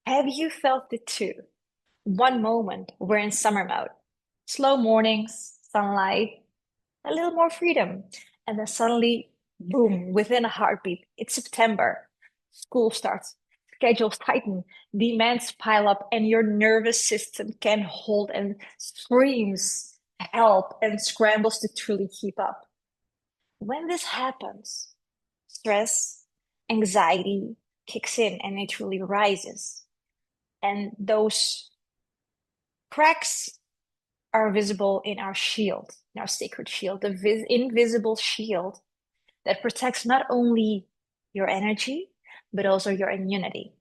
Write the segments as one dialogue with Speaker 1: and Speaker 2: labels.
Speaker 1: Have you felt it too? One moment we're in summer mode, slow mornings, sunlight, a little more freedom. And then suddenly, boom, within a heartbeat, it's September. School starts, schedules tighten, demands pile up, and your nervous system can hold and screams help and scrambles to truly keep up. When this happens, stress, anxiety kicks in and it really rises. And those cracks are visible in our shield, in our sacred shield, the invisible shield that protects not only your energy, but also your immunity.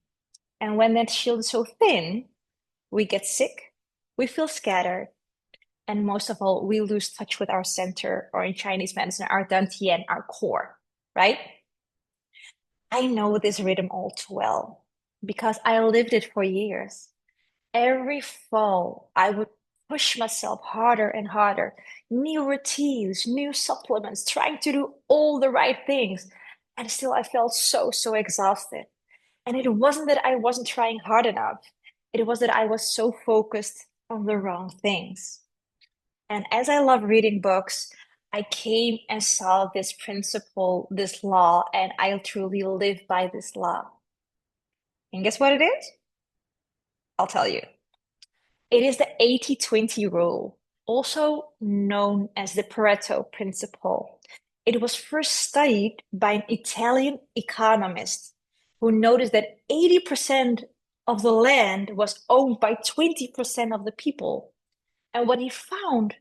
Speaker 1: And when that shield is so thin, we get sick, we feel scattered, and most of all, we lose touch with our center, or in Chinese medicine, our dantian, our core, right? I know this rhythm all too well because I lived it for years. Every fall, I would push myself harder and harder. New routines, new supplements, trying to do all the right things. And still, I felt so exhausted. And it wasn't that I wasn't trying hard enough, it was that I was so focused on the wrong things. And as I love reading books, I came and saw this principle, this law, and I truly live by this law. And guess what it is? I'll tell you. It is the 80-20 rule, also known as the Pareto principle. It was first studied by an Italian economist who noticed that 80% of the land was owned by 20% of the people. And what he found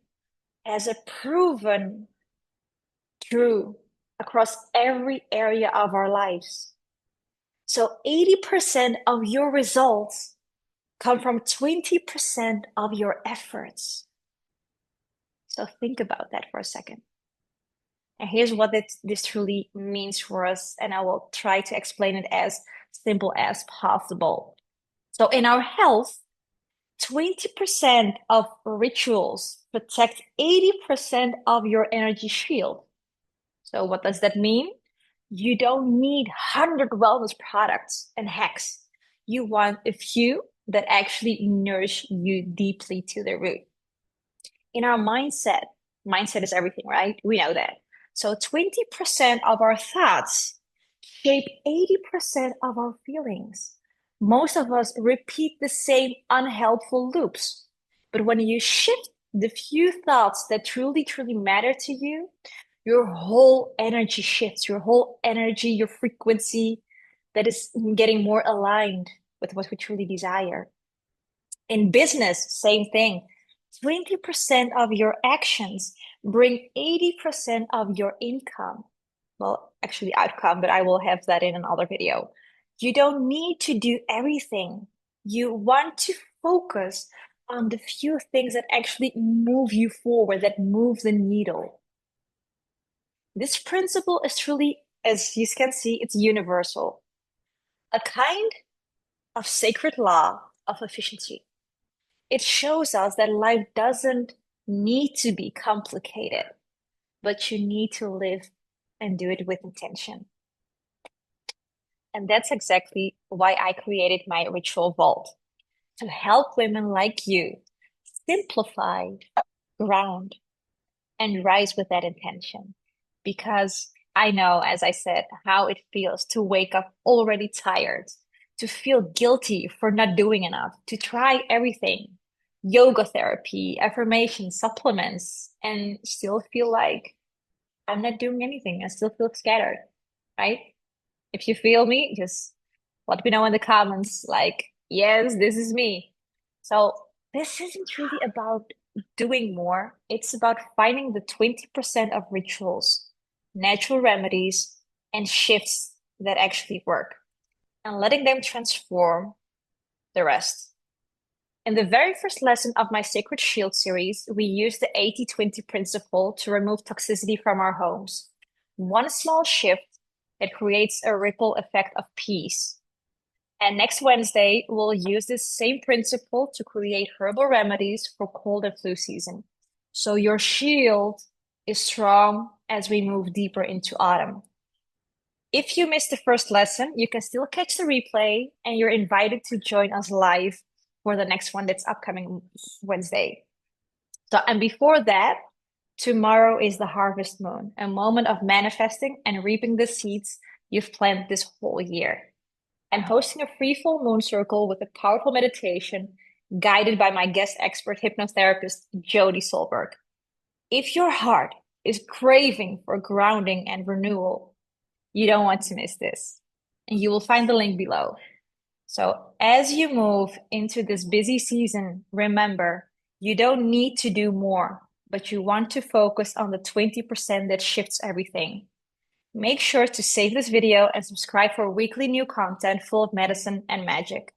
Speaker 1: as a proven true across every area of our lives. So 80% of your results come from 20% of your efforts. So think about that for a second. And here's what this truly means for us, and I will try to explain it as simple as possible. So in our health, 20% of rituals protect 80% of your energy shield. So what does that mean? You don't need 100 wellness products and hacks. You want a few that actually nourish you deeply to the root. In our mindset is everything, right? We know that. So 20% of our thoughts shape 80% of our feelings. Most of us repeat the same unhelpful loops. But when you shift the few thoughts that truly matter to you, your whole energy shifts, your whole energy, your frequency that is getting more aligned with what we truly desire. In business, same thing. 20% of your actions bring 80% of your income. Well, actually outcome, but I will have that in another video. You don't need to do everything. You want to focus on the few things that actually move you forward, that move the needle. This principle is truly, as you can see, it's universal. A kind of sacred law of efficiency. It shows us that life doesn't need to be complicated, but you need to live and do it with intention. And that's exactly why I created my ritual vault to help women like you simplify, ground, and rise with that intention. Because I know, as I said, how it feels to wake up already tired, to feel guilty for not doing enough, to try everything, yoga therapy, affirmation, supplements, and still feel like I'm not doing anything. I still feel scattered, right? If you feel me, just let me know in the comments, like, yes, this is me. So this isn't really about doing more. It's about finding the 20% of rituals, natural remedies, and shifts that actually work and letting them transform the rest. In the very first lesson of my Sacred Shield series, we used the 80-20 principle to remove toxicity from our homes. One small shift that creates a ripple effect of peace. And next Wednesday, we'll use this same principle to create herbal remedies for cold and flu season. So your shield is strong as we move deeper into autumn. If you missed the first lesson, you can still catch the replay and you're invited to join us live for the next one that's upcoming Wednesday. So, and before that, tomorrow is the harvest moon, a moment of manifesting and reaping the seeds you've planted this whole year. I'm hosting a free full moon circle with a powerful meditation guided by my guest expert hypnotherapist, Jodie Solberg. If your heart is craving for grounding and renewal, you don't want to miss this. And you will find the link below. So as you move into this busy season, remember, you don't need to do more, but you want to focus on the 20% that shifts everything. Make sure to save this video and subscribe for weekly new content full of medicine and magic.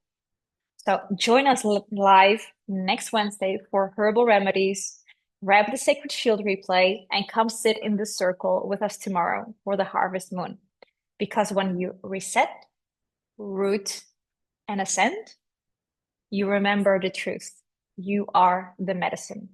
Speaker 1: So join us live next Wednesday for herbal remedies, grab the Sacred Shield replay, and come sit in the circle with us tomorrow for the harvest moon. Because when you reset, root, and ascend, you remember the truth. You are the medicine.